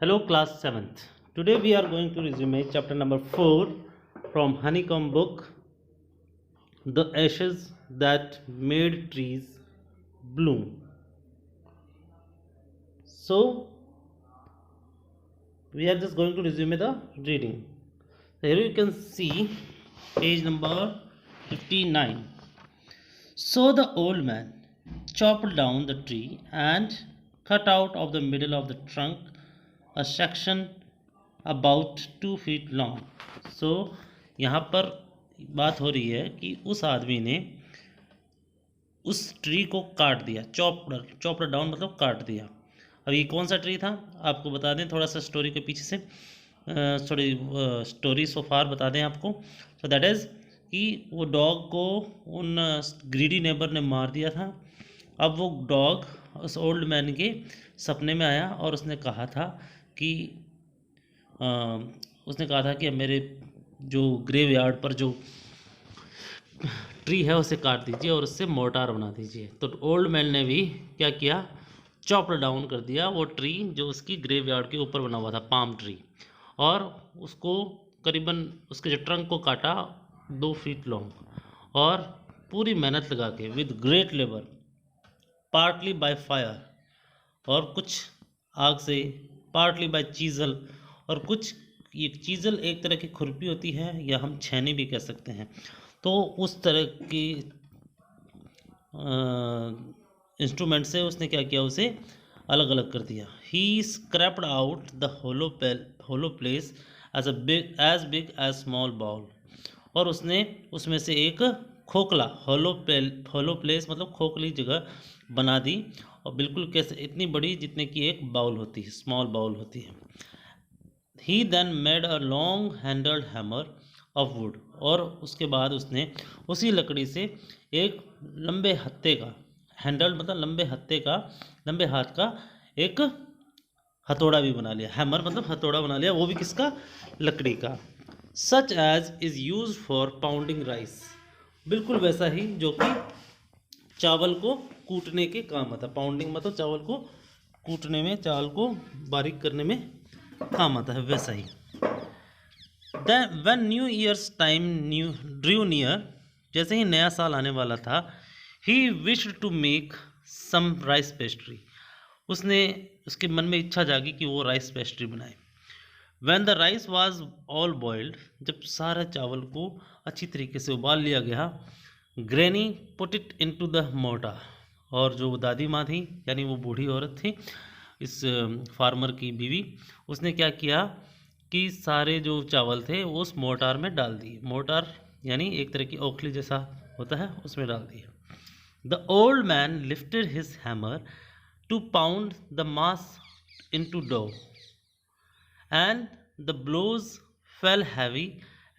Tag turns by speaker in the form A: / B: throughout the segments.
A: Hello, class 7th. Today we are going to resume chapter number 4 from Honeycomb book, The Ashes That Made Trees Bloom. So, we are just going to resume the reading. So here you can see page number 59. So the old man chopped down the tree and cut out of the middle of the trunk a section about 2 feet long. So यहाँ पर बात हो रही है कि उस आदमी ने उस ट्री को काट दिया, चॉप्ड डाउन मतलब काट दिया। अब ये कौन सा ट्री था आपको बता दें, थोड़ा सा स्टोरी के पीछे से थोड़ी स्टोरी सो फार बता दें आपको। सो दैट इज़ कि वो डॉग को उन ग्रीडी नेबर ने मार दिया था। अब वो डॉग उस ओल्ड मैन के सपने में आया और उसने कहा था कि अब मेरे जो ग्रेव यार्ड पर जो ट्री है उसे काट दीजिए और उससे मोर्टार बना दीजिए। तो ओल्ड मैन ने भी क्या किया, चॉप डाउन कर दिया वो ट्री जो उसकी ग्रेव यार्ड के ऊपर बना हुआ था, पाम ट्री, और उसको करीबन उसके जो ट्रंक को काटा 2 फीट लॉन्ग, और पूरी मेहनत लगा के with great labour, partly by fire और कुछ आग से, पार्टली बाय चीजल और कुछ, ये चीजल एक तरह की खुरपी होती है या हम छेनी भी कह सकते हैं, तो उस तरह की इंस्ट्रूमेंट से उसने क्या किया, उसे अलग अलग कर दिया। He scraped out the hollow place as big as small bowl, और उसने उसमें से एक खोखला होलो प्लेस मतलब खोखली जगह बना दी, और बिल्कुल कैसे, इतनी बड़ी जितने की एक बाउल होती है, स्मॉल बाउल होती है। He then made a long handled hammer of wood, और उसके बाद उसने उसी लकड़ी से एक लंबे हत्थे का, हैंडल्ड मतलब लंबे हाथ का एक हथौड़ा भी बना लिया। हैमर मतलब हथौड़ा बना लिया, वो भी किसका, लकड़ी का। Such as is used for pounding rice, बिल्कुल वैसा ही जो कि चावल को कूटने के काम आता है। पाउंडिंग मतलब चावल को कूटने में, चावल को बारीक करने में काम आता है, वैसा ही। Then when new year's time drew near, जैसे ही नया साल आने वाला था, he wished to make some rice pastry, उसके मन में इच्छा जागी कि वो राइस पेस्ट्री बनाए। When the rice was all boiled, जब सारा चावल को अच्छी तरीके से उबाल लिया गया, granny put it into the mortar, और जो दादी माँ थी, यानी वो बूढ़ी औरत थी, इस फार्मर की बीवी, उसने क्या किया कि सारे जो चावल थे वो उस मोर्टार में डाल दिए। मोर्टार यानी एक तरह की ओखली जैसा होता है, उसमें डाल दिए। The old man lifted his hammer to pound the mass into dough, and the blows fell heavy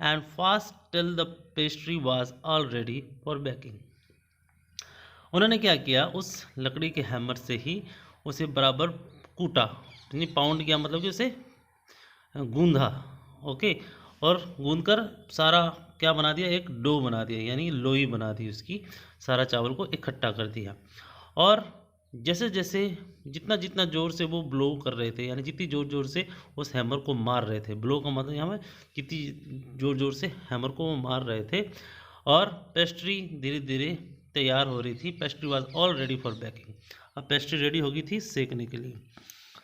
A: and fast till the pastry was all ready for baking. उन्होंने क्या किया, उस लकड़ी के हैमर से ही उसे बराबर कूटा, यानी पाउंड किया मतलब कि उसे गूंधा, ओके, और गूंद कर सारा क्या बना दिया, एक डो बना दिया, यानी लोई बना दी उसकी, सारा चावल को इकट्ठा कर दिया। और जैसे जैसे जितना जितना ज़ोर से वो ब्लो कर रहे थे, यानी जितनी ज़ोर ज़ोर से उस हैमर को मार रहे थे, ब्लो का मतलब यहाँ पे जितनी ज़ोर ज़ोर से हैमर को वो मार रहे थे, और पेस्ट्री धीरे धीरे तैयार हो रही थी। Pastry was all ready for baking, अब पेस्ट्री रेडी हो गई थी सेकने के लिए।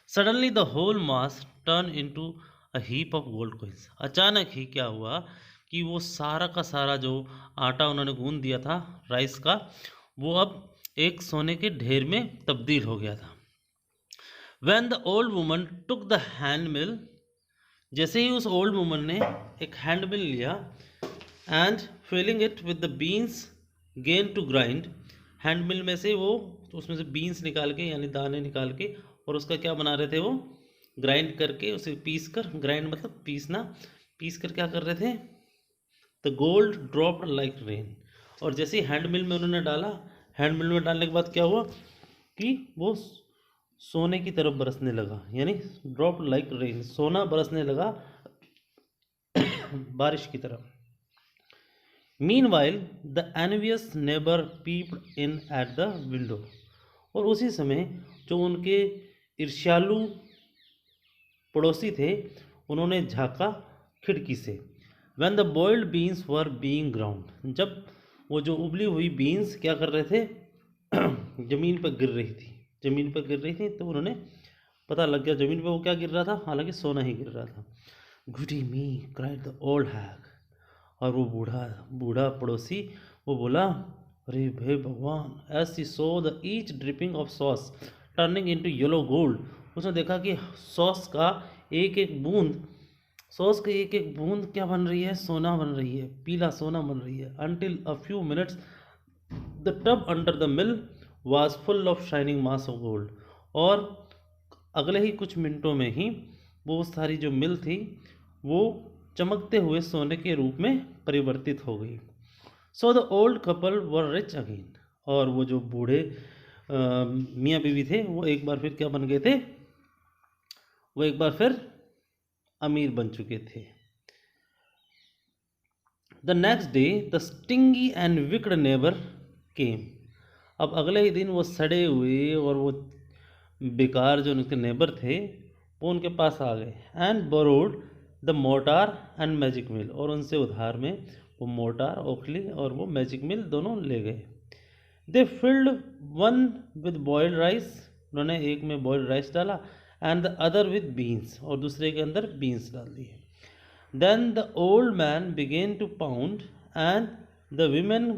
A: Suddenly the whole mass turn into a heap of gold coins, अचानक ही क्या हुआ कि वो सारा का सारा जो आटा उन्होंने गूंद दिया था राइस का, वो अब एक सोने के ढेर में तब्दील हो गया था। When the old woman took the hand mill, जैसे ही उस ओल्ड वुमन ने एक हैंड मिल लिया, and filling it with the beans gain to grind, hand mill में से वो उसमें से बीन्स निकाल के, यानी दाने निकाल के, और उसका क्या बना रहे थे, वो ग्राइंड करके, उसे पीस कर, ग्राइंड मतलब पीसना, पीस कर क्या कर रहे थे, the gold dropped like rain, और जैसे ही हैंड मिल में उन्होंने डाला, हैंड मिल में डालने के बाद क्या हुआ कि वो सोने की तरफ बरसने लगा, यानी ड्रॉप लाइक रेन, सोना बरसने लगा बारिश की तरफ। Meanwhile the envious neighbour peeped in at the window, और उसी समय जो उनके ईर्ष्यालु पड़ोसी थे उन्होंने झाँका खिड़की से। When the boiled beans were being ground, जब वो जो उबली हुई बीन्स क्या कर रहे थे ज़मीन पर गिर रही थी, ज़मीन पर गिर रही थी, तो उन्होंने पता लग गया ज़मीन पर वो क्या गिर रहा था, हालांकि सोना ही गिर रहा था। गुडी मी क्राइड द ओल्ड हैग, और वो बूढ़ा बूढ़ा पड़ोसी वो बोला, अरे हे भगवान, as see saw the each dripping of sauce turning into yellow gold, उसने देखा कि सॉस का एक एक बूंद, सॉस की एक एक बूंद क्या बन रही है, सोना बन रही है, पीला सोना बन रही है। Until a few minutes the tub under the mill was full of shining mass of gold, और अगले ही कुछ मिनटों में ही वो सारी जो मिल थी वो चमकते हुए सोने के रूप में परिवर्तित हो गई। सो the old couple were rich again, और वो जो बूढ़े मियाँ बीवी थे वो एक बार फिर क्या बन गए थे, वो एक बार फिर अमीर बन चुके थे। The next day the stingy and wicked neighbour came, अब अगले ही दिन वो सड़े हुए और वो बेकार जो उनके नेबर थे वो उनके पास आ गए। And borrowed the mortar and magic mill, और उनसे उधार में वो मोटार ओखली और वो मैजिक मिल दोनों ले गए। They filled one with boiled rice, उन्होंने एक में बॉयल्ड राइस डाला, and the other with beans, और दूसरे के अंदर बीन्स डाल दिए। Then the old man began to pound and the women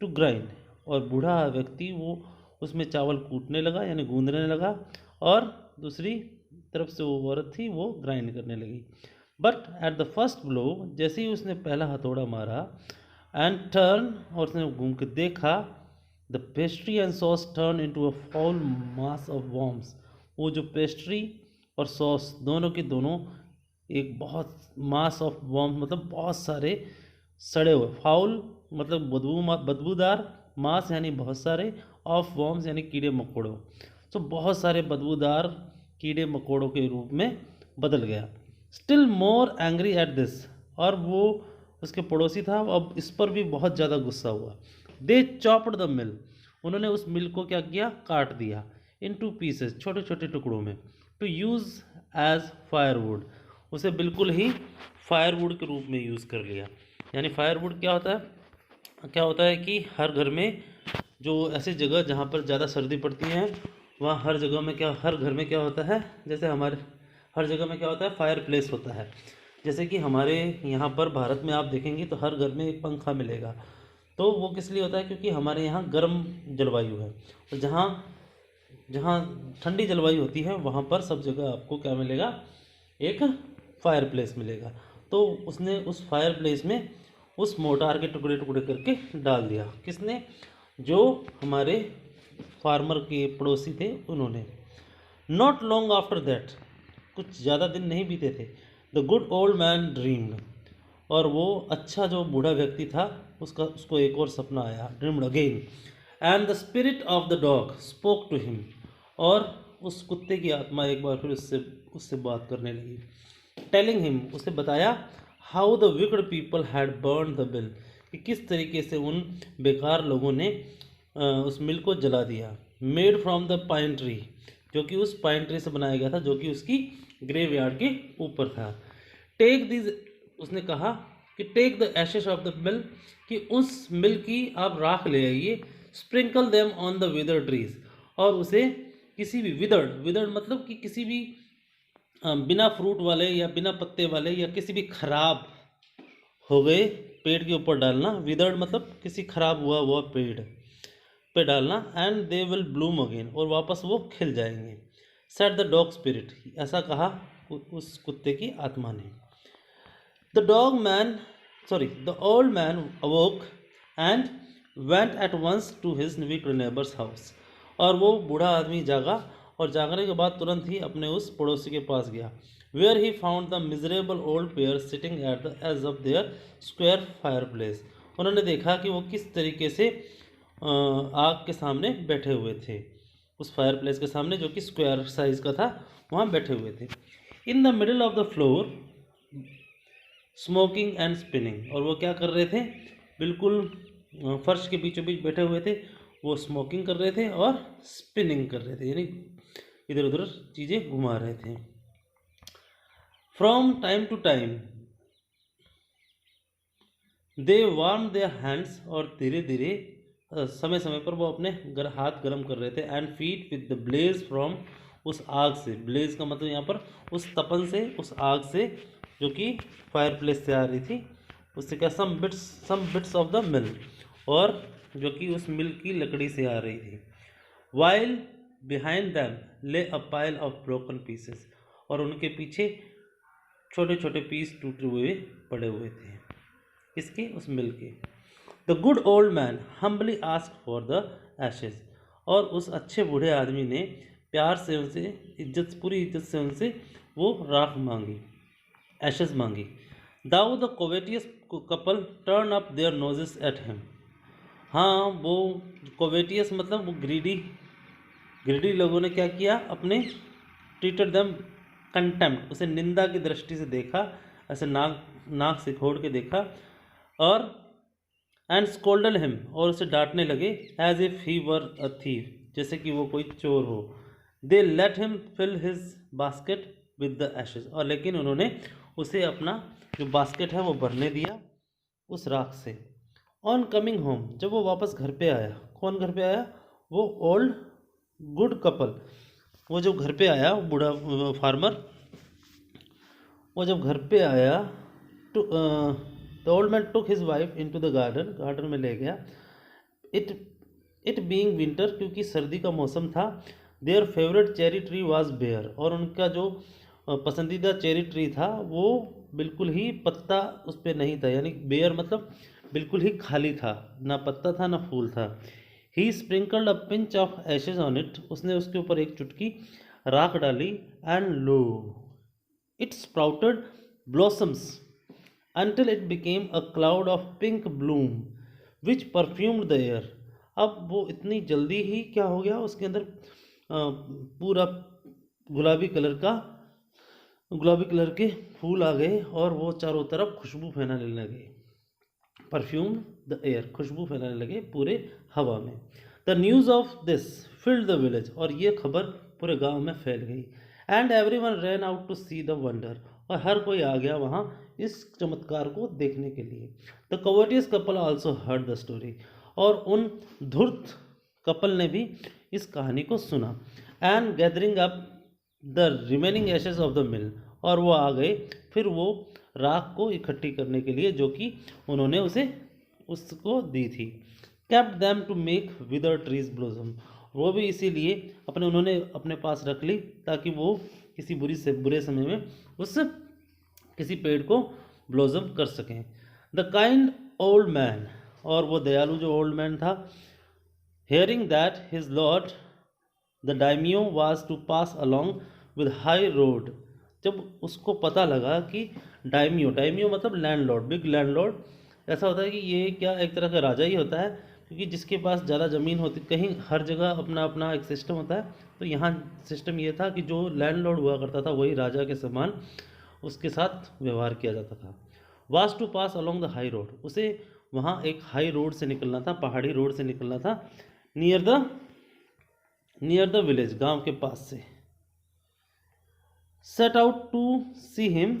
A: to grind, और बूढ़ा व्यक्ति वो उसमें चावल कूटने लगा यानी गूंदने लगा, और दूसरी तरफ से वो औरत थी वो ग्राइंड करने लगी। But at the first blow, जैसे ही उसने पहला हथौड़ा मारा, एंड टर्न, और उसने घूम के देखा, the pastry and sauce turn into a foul mass of worms, वो जो पेस्ट्री और सॉस दोनों के दोनों एक बहुत मास ऑफ वॉर्म्स मतलब बहुत सारे सड़े हुए, फाउल मतलब बदबूदार, मास यानी बहुत सारे, ऑफ वॉर्म्स यानी कीड़े मकोड़ों, तो बहुत सारे बदबूदार कीड़े मकोड़ों के रूप में बदल गया। Still more angry at this, और वो उसके पड़ोसी था अब इस पर भी बहुत ज़्यादा गुस्सा हुआ। दे चॉप्ड द मिल, उन्होंने उस मिल को क्या किया, काट दिया, इन टू पीसेस, छोटे छोटे टुकड़ों में, टू यूज़ एज फायरवुड, उसे बिल्कुल ही फायरवुड के रूप में यूज़ कर लिया। यानी फायरवुड क्या होता है, क्या होता है कि हर घर में जो ऐसी जगह जहाँ पर ज़्यादा सर्दी पड़ती है वहाँ हर जगह में क्या, हर घर में क्या होता है, जैसे हमारे हर जगह में क्या होता है, फायर प्लेस होता है। जैसे कि हमारे यहाँ पर भारत में आप देखेंगे तो हर घर में एक पंखा मिलेगा, तो वो किस लिए होता है, क्योंकि हमारे यहाँ गर्म जलवायु है, और जहाँ जहाँ ठंडी जलवायु होती है वहाँ पर सब जगह आपको क्या मिलेगा, एक फायर प्लेस मिलेगा। तो उसने उस फायर प्लेस में उस मोटार के टुकड़े टुकड़े करके डाल दिया, किसने, जो हमारे फार्मर के पड़ोसी थे उन्होंने। नॉट लॉन्ग आफ्टर दैट, कुछ ज़्यादा दिन नहीं बीते थे, the good old man dreamed, और वो अच्छा जो बूढ़ा व्यक्ति था उसको एक और सपना आया, dreamed again, and the spirit of the dog spoke to him, और उस कुत्ते की आत्मा एक बार फिर उससे बात करने लगी। टेलिंग हिम, उसे बताया, how the wicked people had burn the bill, कि किस तरीके से उन बेकार लोगों ने उस मिल को जला दिया। Made from the pine tree, जो कि उस पाइन ट्री से बनाया गया था, जो कि उसकी ग्रेव यार्ड के ऊपर था। टेक दिस, उसने कहा कि take the ashes of the mill, कि उस मिल की आप राख ले आइए, sprinkle them on the withered trees, और उसे किसी भी विदर्ड मतलब कि किसी भी बिना फ्रूट वाले या बिना पत्ते वाले या किसी भी खराब हो गए पेड़ के ऊपर डालना, विदर्ड मतलब किसी खराब हुआ पेड़ पे डालना, and they will Bloom again, और वापस वो खिल जाएंगे। सेट द डॉग स्पिरिट, ऐसा कहा उस कुत्ते की आत्मा ने। The old man awoke and went at once to his wicked neighbour's house, और वो बूढ़ा आदमी जागा, और जागने के बाद तुरंत ही अपने उस पड़ोसी के पास गया। Where he found the miserable old pair sitting at the edge of their square fireplace, उन्होंने देखा कि वो किस तरीके से आग के सामने बैठे हुए थे, उस फायर प्लेस के सामने जो कि स्क्वायर साइज का था, वहाँ बैठे हुए थे। In the middle of the floor smoking and spinning, और वो क्या कर रहे थे, बिल्कुल फर्श के बीचों बीच बैठे हुए थे, वो स्मोकिंग कर रहे थे और स्पिनिंग कर रहे थे, यानी इधर उधर चीज़ें घुमा रहे थे। From time to time they warm their hands, और धीरे धीरे समय समय पर वो अपने हाथ गर्म कर रहे थे। And feet with the blaze from, उस आग से, ब्लेज का मतलब यहाँ पर उस तपन से, उस आग से जो कि फायर प्लेस से आ रही थी, उससे क्या, सम बिट्स ऑफ द मिल, और जो कि उस मिल की लकड़ी से आ रही थी। वाइल बिहाइंड दैम ले a pile of broken pieces, और उनके पीछे छोटे छोटे पीस टूटे हुए पड़े हुए थे, इसके, उस मिल के। The good old man humbly ask for the ashes, और उस अच्छे बूढ़े आदमी ने प्यार से उनसे, इज्जत, पूरी इज्जत से उनसे वो राख मांगी, एशेज मांगी। Though the covetous couple turn up their noses at him, हाँ वो कोवेटियस मतलब वो ग्रीडी, ग्रीडी लोगों ने क्या किया, अपने ट्रीटेड देम कंटेम्प्ट, उसे निंदा की दृष्टि से देखा, ऐसे नाक नाक से खोड़ के देखा, और एंड स्कोल्डल हिम, और उसे डांटने लगे, as if he were a thief, जैसे कि वो कोई चोर हो। They let him fill his basket with the ashes, और लेकिन उन्होंने उसे अपना जो बास्केट है वो भरने दिया उस राख से। ऑन कमिंग होम, जब वो वापस घर पे आया, कौन घर पे आया, वो ओल्ड गुड कपल, वो जो घर पे आया, वो बूढ़ा फार्मर, वो जब घर पे आया, to the old man took his wife in to the garden, garden में ले गया। इट इट बीइंग विंटर, क्योंकि सर्दी का मौसम था। Their favourite cherry tree was bare, और उनका जो पसंदीदा चेरी ट्री था वो बिल्कुल ही पत्ता उस पर नहीं था, यानी बेयर मतलब बिल्कुल ही खाली था, ना पत्ता था ना फूल था। He sprinkled a pinch of ashes on it, उसने उसके ऊपर एक चुटकी राख डाली। And lo it sprouted blossoms until it became a cloud of pink bloom which perfumed the air। अब वो इतनी जल्दी ही क्या हो गया, उसके अंदर पूरा गुलाबी कलर का, गुलाबी कलर के फूल आ गए, और वो चारों तरफ खुशबू फैलाने लगे। परफ्यूम द एयर, खुशबू फैलाने लगे पूरे हवा में। The news of this filled the village, और ये खबर पूरे गांव में फैल गई। And every one ran out to see the wonder, और हर कोई आ गया वहाँ इस चमत्कार को देखने के लिए। The covetous couple also heard the story, और उन धूर्त कपल ने भी इस कहानी को सुना। And gathering up the remaining Ashes of the मिल, और वो आ गए फिर वो राख को इकट्ठी करने के लिए जो कि उन्होंने उसे उसको दी थी। Kept them to make wither trees blossom, वो भी इसीलिए उन्होंने अपने पास रख ली ताकि वो किसी बुरे समय में उस किसी पेड़ को ब्लॉसम कर सकें। द काइंड ओल्ड मैन, और वो दयालु जो ओल्ड मैन था, hearing that his lord the daimyo was to pass along with high road, जब उसको पता लगा कि डायमियो, डायमियो मतलब लैंडलॉर्ड, बिग लैंडलॉर्ड, ऐसा होता है कि ये क्या एक तरह का राजा ही होता है, क्योंकि जिसके पास ज़्यादा ज़मीन होती, कहीं हर जगह अपना अपना एक सिस्टम होता है, तो यहाँ सिस्टम ये था कि जो लैंडलॉर्ड हुआ करता था वही राजा के समान उसके साथ व्यवहार किया जाता था। Was to pass along the high road, उसे वहाँ एक हाई रोड से निकलना था, पहाड़ी रोड से निकलना था, नियर द विलेज, गांव के पास से। Set out to see him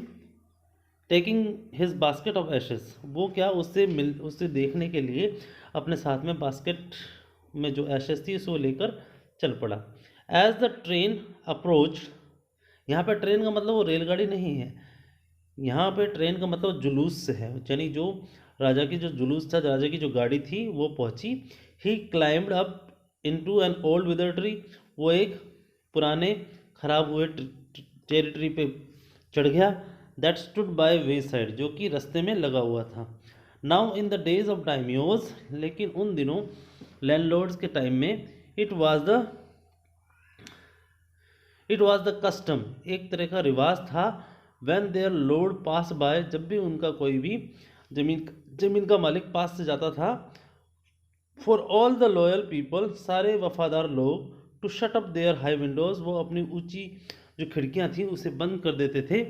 A: taking his basket of ashes, वो क्या उससे देखने के लिए अपने साथ में बास्केट में जो एशेज थी उसको लेकर चल पड़ा। एज द ट्रेन अप्रोच, यहाँ पे ट्रेन का मतलब वो रेलगाड़ी नहीं है, यहाँ पे ट्रेन का मतलब जुलूस से है, यानी जो राजा की जो जुलूस था, राजा की जो गाड़ी थी वो पहुँची। He climbed up into an old wither tree, वो एक पुराने खराब हुए चेरी ट्री पे चढ़ गया। That stood by way side, जो कि रास्ते में लगा हुआ था। Now in the days of daimyos, लेकिन उन दिनों लैंडलॉर्ड्स के टाइम में, इट वाज द कस्टम, एक तरह का रिवाज था, when their lord pass by, जब भी उनका कोई भी जमीन का मालिक पास से जाता था, for all the loyal people, सारे वफादार लोग, to shut up their high windows, वो अपनी ऊंची जो खिड़कियां थी उसे बंद कर देते थे।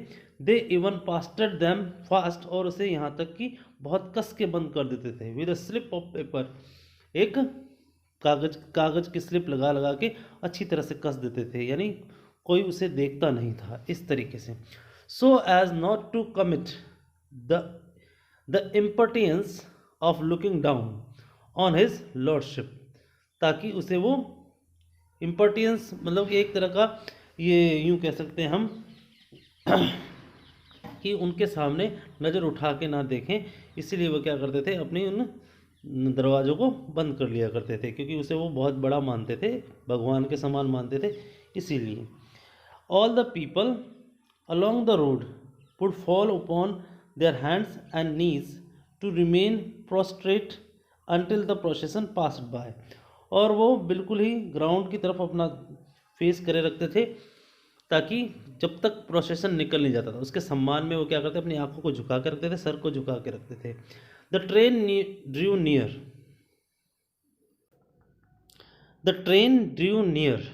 A: दे इवन पास्टेड दैम फास्ट, और उसे यहाँ तक कि बहुत कस के बंद कर देते थे। With a slip of paper, एक कागज की स्लिप लगा लगा के अच्छी तरह से कस देते थे, यानी कोई उसे देखता नहीं था, इस तरीके से। so as not to commit the impertinence of looking down on his lordship, ताकि उसे वो इम्पर्टियंस मतलब कि एक तरह का ये यूं कह सकते हैं हम कि उनके सामने नज़र उठा के ना देखें, इसीलिए वो क्या करते थे, अपनी उन दरवाज़ों को बंद कर लिया करते थे, क्योंकि उसे वो बहुत बड़ा मानते थे, भगवान के समान मानते थे, इसीलिए। All the people along the road would fall upon their hands and knees to remain prostrate until the procession passed by, और वो बिल्कुल ही ग्राउंड की तरफ अपना फेस करे रखते थे, ताकि जब तक प्रोसेशन निकल नहीं जाता था उसके सम्मान में वो क्या करते, अपनी आंखों को झुका के रखते थे, सर को झुका के रखते थे। The train Drew near the train Drew near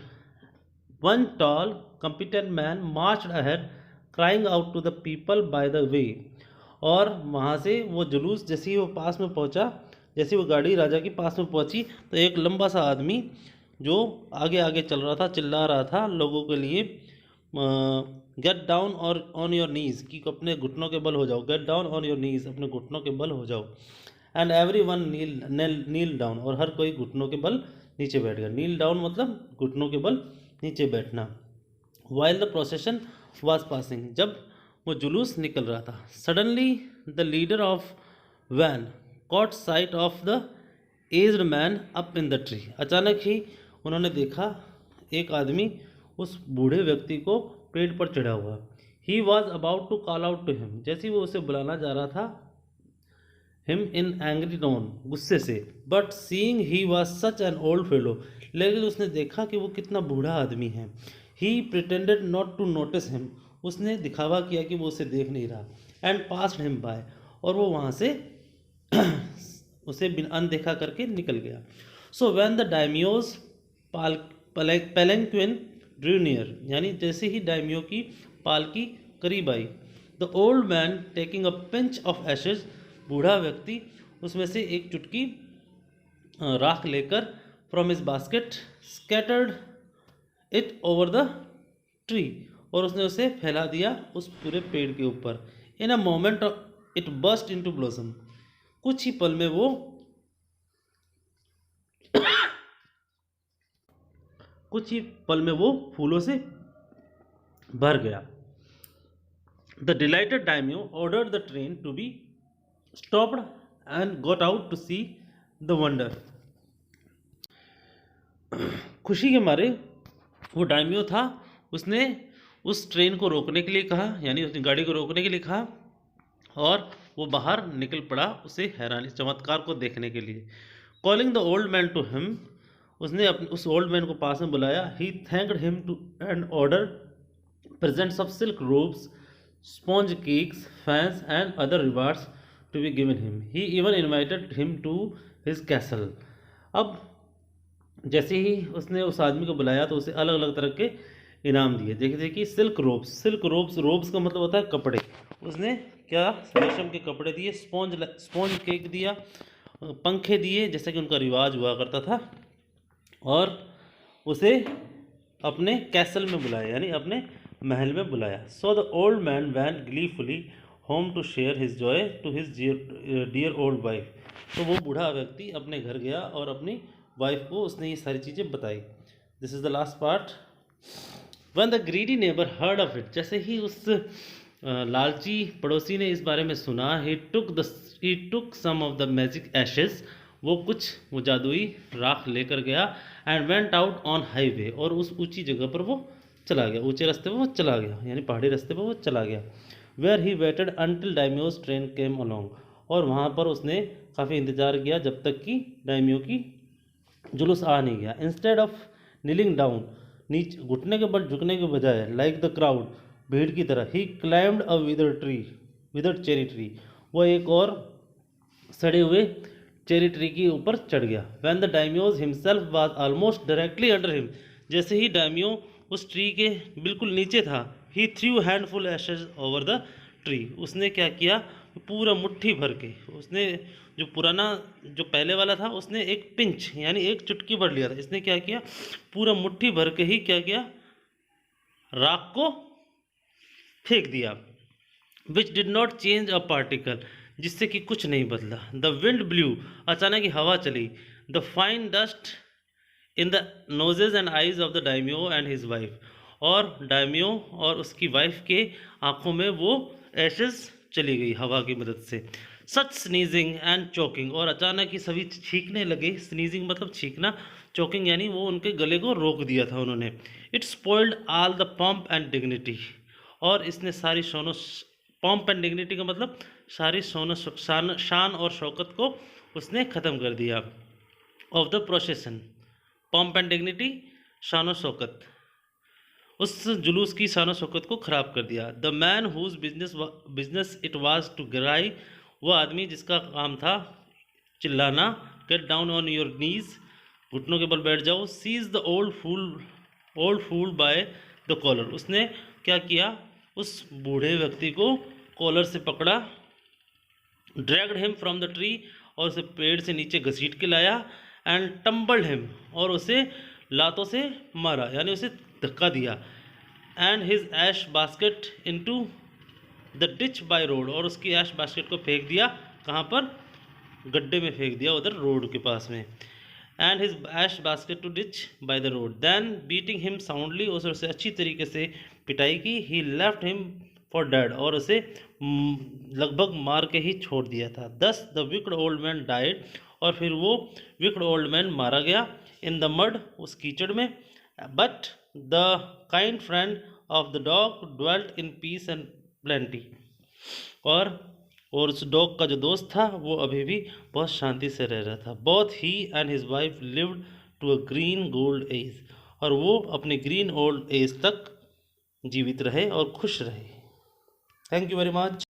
A: one tall competent man marched ahead crying out to the people by the way, और वहाँ से वो जुलूस जैसे ही वो पास में पहुँचा, जैसे वो गाड़ी राजा के पास में पहुँची, तो एक लंबा सा आदमी जो आगे आगे चल रहा था चिल्ला रहा था लोगों के लिए, गेट डाउन और ऑन योर नीज, कि अपने घुटनों के बल हो जाओ, get down on your knees, अपने घुटनों के बल हो जाओ, and every one kneel down, और हर कोई घुटनों के बल नीचे बैठ गया। नील डाउन मतलब घुटनों के बल नीचे बैठना। While the procession was passing, जब वो जुलूस निकल रहा था, suddenly the leader of van caught sight of the aged man up in the tree, अचानक ही उन्होंने देखा एक आदमी उस बूढ़े व्यक्ति को पेड़ पर चढ़ा हुआ। He was about to call out to him, जैसे ही वो उसे बुलाना जा रहा था, हिम इन एंग्री टोन, गुस्से से, but seeing he was such an old fellow, लेकिन उसने देखा कि वो कितना बूढ़ा आदमी है। He pretended not to notice him, उसने दिखावा किया कि वो उसे देख नहीं रहा, एंड पास्ड हिम बाय, और वो वहाँ से उसे अनदेखा करके निकल गया। So when the daimyo's palanquin drew near, यानी जैसे ही डायमियो की पालकी करीब आई, the old man taking a pinch of ashes, बूढ़ा व्यक्ति उसमें से एक चुटकी राख लेकर from his basket scattered it over the tree, और उसने उसे फैला दिया उस पूरे पेड़ के ऊपर। In a moment it burst into blossom, कुछ ही पल में वो फूलों से भर गया। The delighted daimyo ordered the train to be stopped and got out to see the wonder. खुशी के मारे वो डायमियो था, उसने उस ट्रेन को रोकने के लिए कहा, यानी उसने गाड़ी को रोकने के लिए कहा, और वो बाहर निकल पड़ा उसे हैरानी चमत्कार को देखने के लिए। Calling the old man to him, उसने अपने उस ओल्ड मैन को पास में बुलाया। He thanked him too and order presents of silk robes, sponge cakes, fans and other rewards to be given him. He even invited him to his castle. अब जैसे ही उसने उस आदमी को बुलाया तो उसे अलग अलग तरह के इनाम दिए। जैसे कि सिल्क रोब्स का मतलब होता है कपड़े, उसने क्या रेशम के कपड़े दिए, स्पॉन्ज केक दिया, पंखे दिए जैसे कि उनका रिवाज हुआ करता था, और उसे अपने कैसल में बुलाया, यानी अपने महल में बुलाया। So the old man went gleefully home to share his joy to his dear old wife. तो वो बूढ़ा व्यक्ति अपने घर गया और अपनी वाइफ को उसने ये सारी चीज़ें बताई। This is the last part. When the greedy neighbour heard of it, जैसे ही उस लालची पड़ोसी ने इस बारे में सुना, ही टुक सम ऑफ द मैजिक एशेस, वो जादुई राख लेकर गया, and went out on highway, और उस ऊंची जगह पर वो चला गया, ऊंचे रास्ते पर वो चला गया, यानी पहाड़ी रास्ते पर वो चला गया। Where he waited until daimyo's train came along, और वहाँ पर उसने काफ़ी इंतज़ार किया जब तक कि डायमियो की जुलूस आ नहीं गया। इंस्टेड ऑफ नीलिंग डाउन, नीचे घुटने के बल झुकने के बजाय, लाइक द क्राउड, भीड़ की तरह, ही क्लाइम्ड अ विदर्ड चेरी ट्री, वो एक और सड़े हुए चेरी ट्री के ऊपर चढ़ गया। When the daimyo's himself was almost directly under him, जैसे ही डायमियो उस ट्री के बिल्कुल नीचे था, he threw handful ashes over the tree, उसने क्या किया, पूरा मुट्ठी भर के, उसने जो पहले वाला था उसने एक पिंच यानी एक चुटकी भर लिया था, इसने क्या किया, पूरा मुट्ठी भर के ही क्या किया, राख को फेंक दिया, which did not change a particle, जिससे कि कुछ नहीं बदला। द विंड ब्लू, अचानक ही हवा चली। The fine dust in the noses and eyes of the daimyo and his wife, और डायमियो और उसकी वाइफ के आंखों में वो एशेज चली गई हवा की मदद से। सच स्नीजिंग एंड चोकिंग, और अचानक ही सभी छींकने लगे। स्नीजिंग मतलब छींकना, चोकिंग यानी वो उनके गले को रोक दिया था उन्होंने। It spoiled all the pump and dignity, और इसने सारी शोनो, पंप एंड डिग्निटी का मतलब सारी शान और शौकत को उसने ख़त्म कर दिया। Of the procession, pomp and dignity, शान शौकत, उस जुलूस की शान शौकत को ख़राब कर दिया। The man whose business it was to cry, वह आदमी जिसका काम था चिल्लाना। Get down on your knees, घुटनों के बल बैठ जाओ। Seize the old fool by the collar, उसने क्या किया, उस बूढ़े व्यक्ति को कॉलर से पकड़ा। Dragged him from the tree, और उसे पेड़ से नीचे घसीट के लाया। एंड टम्बल्ड हिम, और उसे लातों से मारा, यानी उसे धक्का दिया। And his ash basket into the ditch by road, और उसकी ऐश बास्केट को फेंक दिया, कहाँ पर, गड्ढे में फेंक दिया, उधर रोड के पास में। And his ash basket to ditch by the road. Then beating him soundly, उसे अच्छी तरीके से पिटाई की। He left him for dead, और उसे लगभग मार के ही छोड़ दिया था। दस the wicked old man died, और फिर वो विक्ड ओल्ड मैन मारा गया। इन द मड, उस कीचड़ में। But the kind friend of the dog dwelt in peace and plenty, और उस डॉग का जो दोस्त था वो अभी भी बहुत शांति से रह रहा था। Both he and his wife lived to a green gold age, और वो अपने ग्रीन ओल्ड एज तक जीवित रहे और खुश रहे। Thank you very much.